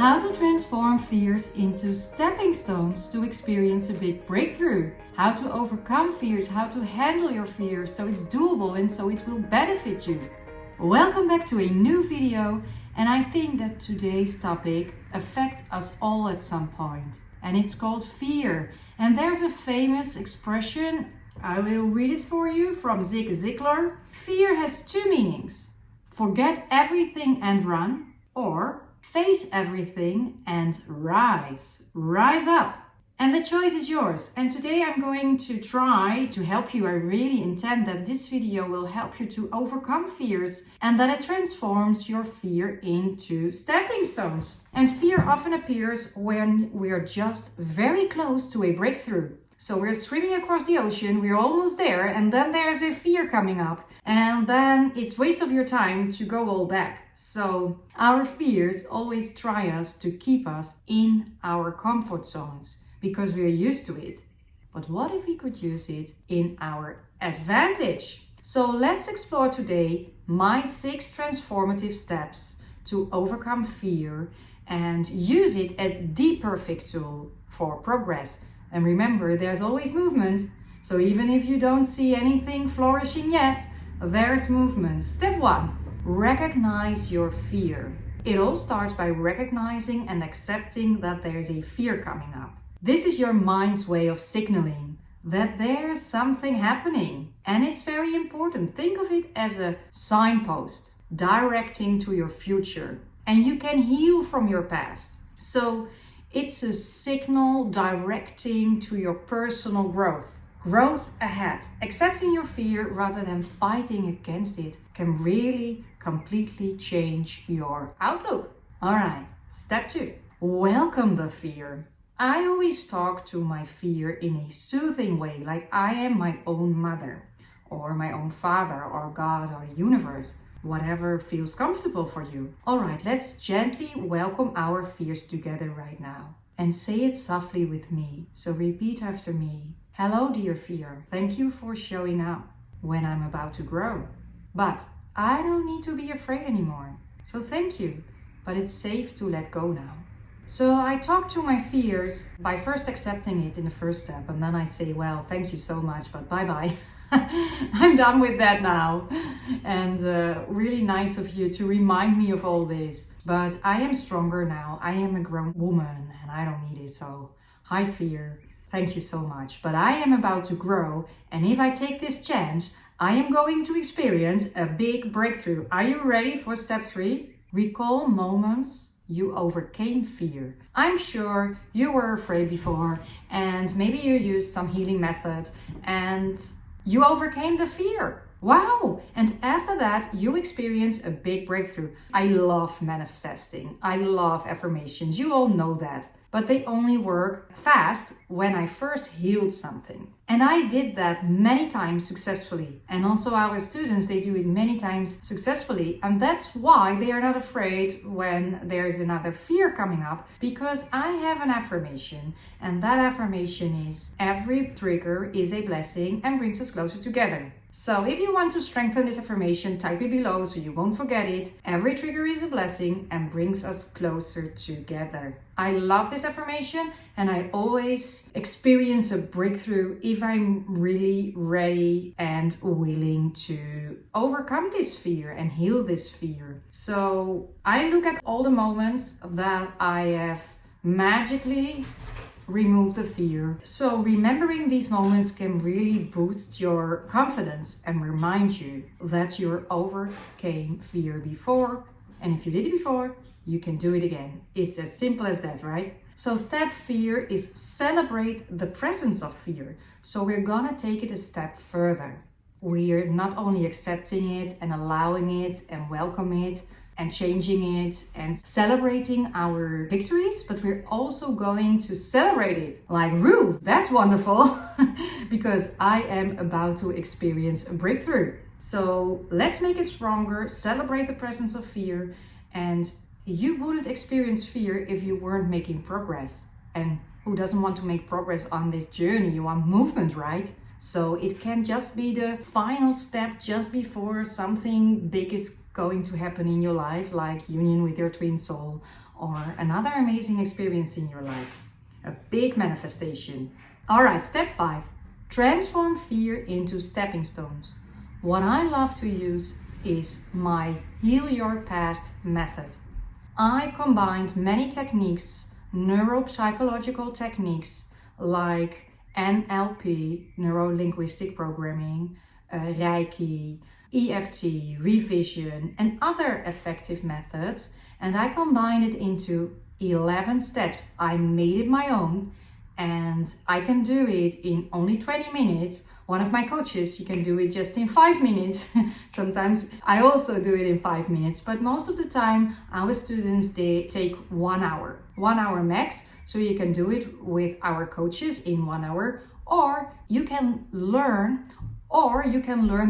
How to transform fears into stepping stones to experience a big breakthrough. How to overcome fears, how to handle your fears so it's doable and so it will benefit you. Welcome back to a new video, and I think that today's topic affects us all at some point. And it's called fear. And there's a famous expression, I will read it for you, from Zig Ziglar. Fear has two meanings. Forget everything and run, or face everything and rise. Rise up. And the choice is yours. And today I'm going to try to help you. I really intend that this video will help you to overcome fears and that it transforms your fear into stepping stones. And fear often appears when we are just very close to a breakthrough. So we're swimming across the ocean, we're almost there, and then there's a fear coming up. And then it's waste of your time to go all back. So our fears always try us to keep us in our comfort zones because we're used to it. But what if we could use it in our advantage? So let's explore today my 6 transformative steps to overcome fear and use it as the perfect tool for progress. And remember, there's always movement. So even if you don't see anything flourishing yet, there's movement. Step 1, recognize your fear. It all starts by recognizing and accepting that there's a fear coming up. This is your mind's way of signaling that there's something happening. And it's very important. Think of it as a signpost directing to your future. And you can heal from your past. So it's a signal directing to your personal growth. Growth ahead. Accepting your fear rather than fighting against it can really completely change your outlook. All right, step 2. Welcome the fear. I always talk to my fear in a soothing way, like I am my own mother, or my own father, or God, or the universe. Whatever feels comfortable for you. All right, let's gently welcome our fears together right now. And say it softly with me. So repeat after me. Hello, dear fear. Thank you for showing up when I'm about to grow. But I don't need to be afraid anymore. So thank you. But it's safe to let go now. So I talk to my fears by first accepting it in the first step. And then I say, well, thank you so much, but bye-bye. I'm done with that now. And really nice of you to remind me of all this. But I am stronger now. I am a grown woman and I don't need it. So hi fear. Thank you so much. But I am about to grow. And if I take this chance, I am going to experience a big breakthrough. Are you ready for step 3? Recall moments you overcame fear. I'm sure you were afraid before and maybe you used some healing method and you overcame the fear. Wow! And after that, you experience a big breakthrough. I love manifesting. I love affirmations. You all know that. But they only work fast when I first healed something. And I did that many times successfully. And also our students, they do it many times successfully. And that's why they are not afraid when there's another fear coming up. Because I have an affirmation. And that affirmation is, every trigger is a blessing and brings us closer together. So if you want to strengthen this affirmation, type it below so you won't forget it. Every trigger is a blessing and brings us closer together. I love this affirmation and I always experience a breakthrough if I'm really ready and willing to overcome this fear and heal this fear. So I look at all the moments that I have magically remove the fear. So remembering these moments can really boost your confidence and remind you that you overcame fear before. And if you did it before, you can do it again. It's as simple as that, right? So step fear is celebrate the presence of fear. So we're gonna take it a step further. We're not only accepting it and allowing it and welcome it and changing it and celebrating our victories, but we're also going to celebrate it. Like, woo, that's wonderful, because I am about to experience a breakthrough. So let's make it stronger, celebrate the presence of fear, and you wouldn't experience fear if you weren't making progress. And who doesn't want to make progress on this journey? You want movement, right? So it can just be the final step just before something big is going to happen in your life, like union with your twin soul or another amazing experience in your life. A big manifestation. All right, step 5. Transform fear into stepping stones. What I love to use is my Heal Your Past method. I combined many techniques, neuropsychological techniques like NLP, neuro-linguistic programming, Reiki, EFT, revision, and other effective methods, and I combined it into 11 steps. I made it my own, and I can do it in only 20 minutes. One of my coaches, you can do it just in 5 minutes. Sometimes I also do it in 5 minutes, but most of the time our students, they take 1 hour, 1 hour max. So you can do it with our coaches in 1 hour, or you can learn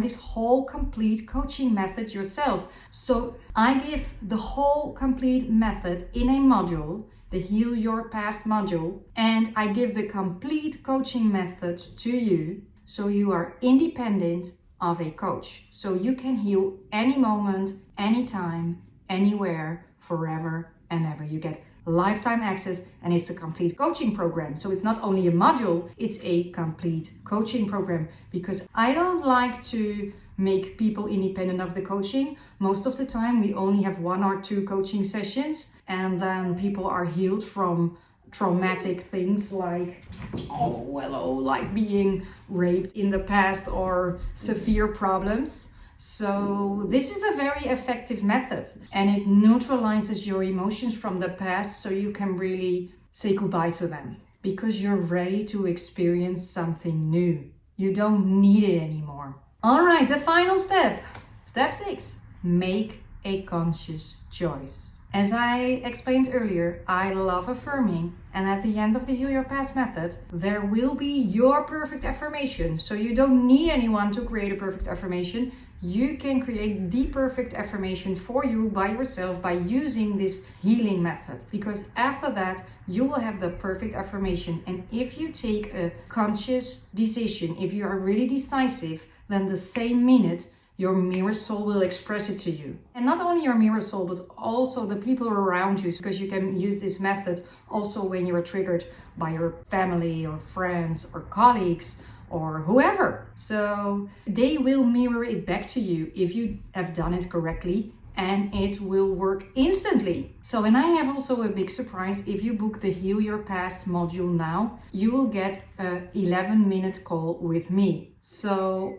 this whole complete coaching method yourself. So I give the whole complete method in a module, the Heal Your Past module, and I give the complete coaching method to you, so you are independent of a coach. So you can heal any moment, anytime, anywhere, forever and ever. You get lifetime access, and it's a complete coaching program. So it's not only a module, it's a complete coaching program, because I don't like to make people independent of the coaching. Most of the time we only have 1 or 2 coaching sessions, and then people are healed from traumatic things like like being raped in the past or severe problems. So this is a very effective method, and it neutralizes your emotions from the past, so you can really say goodbye to them because you're ready to experience something new. You don't need it anymore. All right, the final step. Step 6. Make a conscious choice. As I explained earlier, I love affirming, and at the end of the Heal Your Past method, there will be your perfect affirmation. So you don't need anyone to create a perfect affirmation. You can create the perfect affirmation for you by yourself by using this healing method, because after that you will have the perfect affirmation. And if you take a conscious decision, if you are really decisive, then the same minute your mirror soul will express it to you. And not only your mirror soul, but also the people around you, because you can use this method also when you're triggered by your family or friends or colleagues or whoever. So they will mirror it back to you if you have done it correctly, and it will work instantly. So, and I have also a big surprise. If you book the Heal Your Past module now, you will get a 11-minute call with me. So,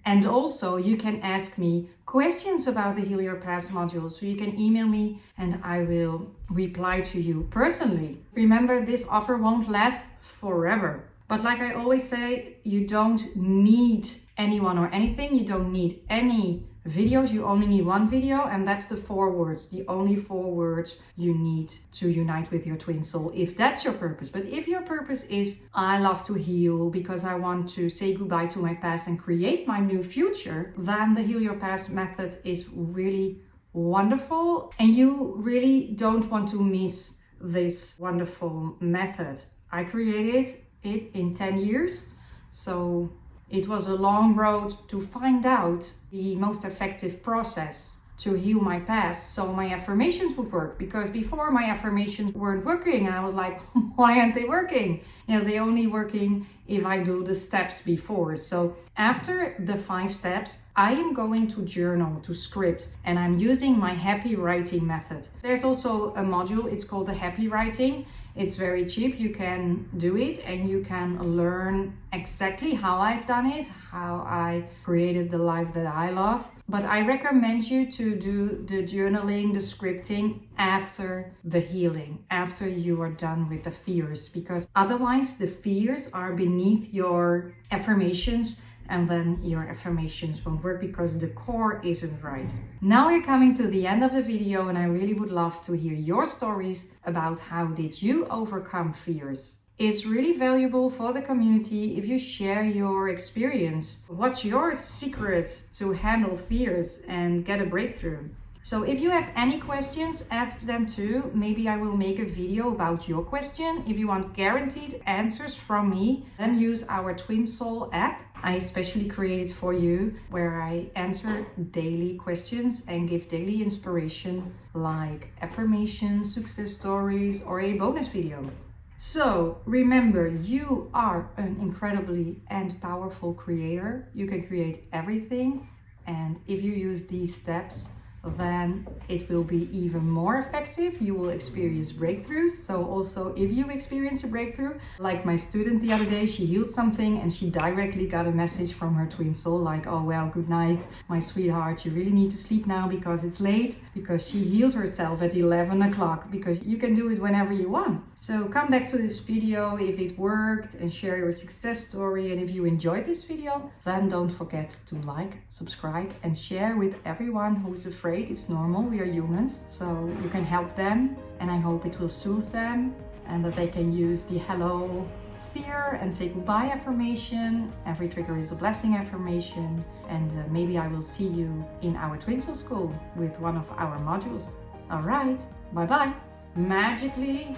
and also you can ask me questions about the Heal Your Past module. So you can email me and I will reply to you personally. Remember, this offer won't last forever. But like I always say, you don't need anyone or anything. You don't need any videos. You only need one video, and that's the 4 words. The only 4 words you need to unite with your twin soul, if that's your purpose. But if your purpose is, I love to heal because I want to say goodbye to my past and create my new future, then the Heal Your Past method is really wonderful. And you really don't want to miss this wonderful method. I created it in 10 years. So it was a long road to find out the most effective process to heal my past, so my affirmations would work. Because before, my affirmations weren't working, and I was like, why aren't they working? They're only working if I do the steps before. So after the 5 steps, I am going to journal, to script, and I'm using my happy writing method. There's also a module, it's called the happy writing. It's very cheap, you can do it and you can learn exactly how I've done it, how I created the life that I love. But I recommend you to do the journaling, the scripting after the healing, after you are done with the fears, because otherwise the fears are beneath your affirmations, and then your affirmations won't work because the core isn't right. Now we're coming to the end of the video, and I really would love to hear your stories about how did you overcome fears. It's really valuable for the community if you share your experience. What's your secret to handle fears and get a breakthrough? So if you have any questions, add them too. Maybe I will make a video about your question. If you want guaranteed answers from me, then use our Twin Soul app. I especially created for you where I answer daily questions and give daily inspiration like affirmations, success stories, or a bonus video. So remember, you are an incredibly and powerful creator. You can create everything, and if you use these steps, then it will be even more effective. You will experience breakthroughs. So also if you experience a breakthrough, like my student the other day, she healed something and she directly got a message from her twin soul like, oh well, good night, my sweetheart, you really need to sleep now because it's late, because she healed herself at 11 o'clock, because you can do it whenever you want. So come back to this video if it worked and share your success story. And if you enjoyed this video, then don't forget to like, subscribe, and share with everyone who's afraid. It's normal, we are humans, so you can help them, and I hope it will soothe them and that they can use the hello fear and say goodbye affirmation. Every trigger is a blessing affirmation, and maybe I will see you in our Twin Soul School with one of our modules. All right, bye bye. Magically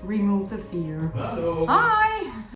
remove the fear. Hello. Hi.